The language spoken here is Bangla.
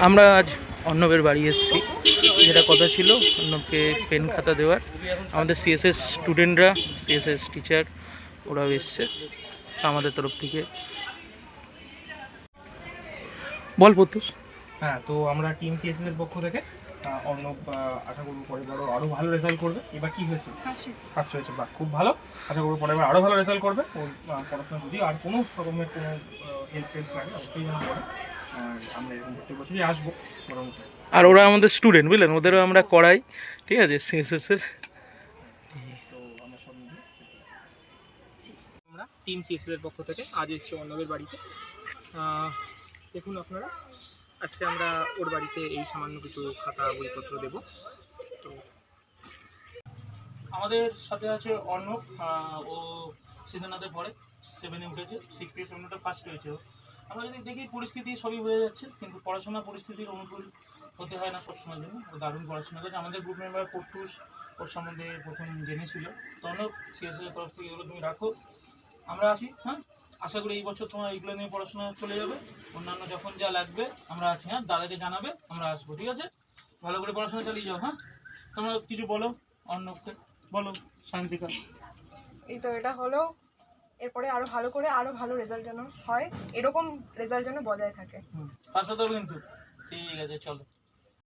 আমরা আজ অর্ণবের বাড়ি এসেছি, যেটা কথা ছিল অর্ণবকে পেন খাতা দেওয়ার। আমাদের সিএসএস স্টুডেন্টরা, সিএসএস টিচার ওরাও এসছে আমাদের তরফ থেকে। বল প্রত্যুষ। হ্যাঁ, তো আমরা টিম সিএসএস এর পক্ষ থেকে অর্ণব আশা করবো পরেরবারও আরও ভালো রেজাল্ট করবে। এবার কি হয়েছে? ফার্স্ট হয়েছে, বাহ, খুব ভালো। আশা করবো পরেরবার আরও ভালো রেজাল্ট করবে। ওর পড়াশোনা যদি আর কোনো রকমের কোনো হেল্প লাগে অবশ্যই যেন করে। আর আমরা এরকম প্রত্যেক বছরই আসবো বরং। আর ওরা আমাদের স্টুডেন্ট, বুঝলেন, ওদেরও আমরা করাই, ঠিক আছে, সিএসএসের। তো আমরা সব মিলে আমরা টিম সিএসএস এর পক্ষ থেকে আজ এসেছি অর্ণবের বাড়িতে। দেখুন আপনারা, আজকে আমরা ওর বাড়িতে এই সামান্য কিছু খাতা বইপত্র দেব। তো আমাদের সাথে আছে অর্ণব, ও সিদ্ধান্তে পড়ে, 7-এ উঠেছে, 6 থেকে 7 পাস করেছে। আমরা যদি দেখি পরিস্থিতি সবই হয়ে যাচ্ছে, কিন্তু পড়াশোনা পরিস্থিতির অনুকূল হতে হয় না সবসময়ের জন্য। ও দারুণ পড়াশোনা করেছে। আমাদের গ্রুপ মেম্বার পট্টুস ওর সম্বন্ধে প্রথম জেনেছিল। তো অর্ণব, সিএসএস এর তরফ থেকে এগুলো তুমি রাখো, আমরা আসি। হ্যাঁ, আশা করি এই বছর তোমার এইগুলো নিয়ে পড়াশোনা চলে যাবে। অন্যান্য যখন যা লাগবে আমরা আছি। হ্যাঁ, দাদাকে জানাবে, আমরা আসবো, ঠিক আছে? ভালো করে পড়াশোনা চালিয়ে যাও। হ্যাঁ, তোমরা কিছু বলো অর্ণবকে, বলো শান্তিকা। এই তো এটা হলো, এরপরে আরো ভালো করে আরো ভালো রেজাল্ট যেন হয়, এরকম রেজাল্ট যেন বজায় থাকে। পাস হতে হবে কিন্তু। ঠিক আছে, চলো।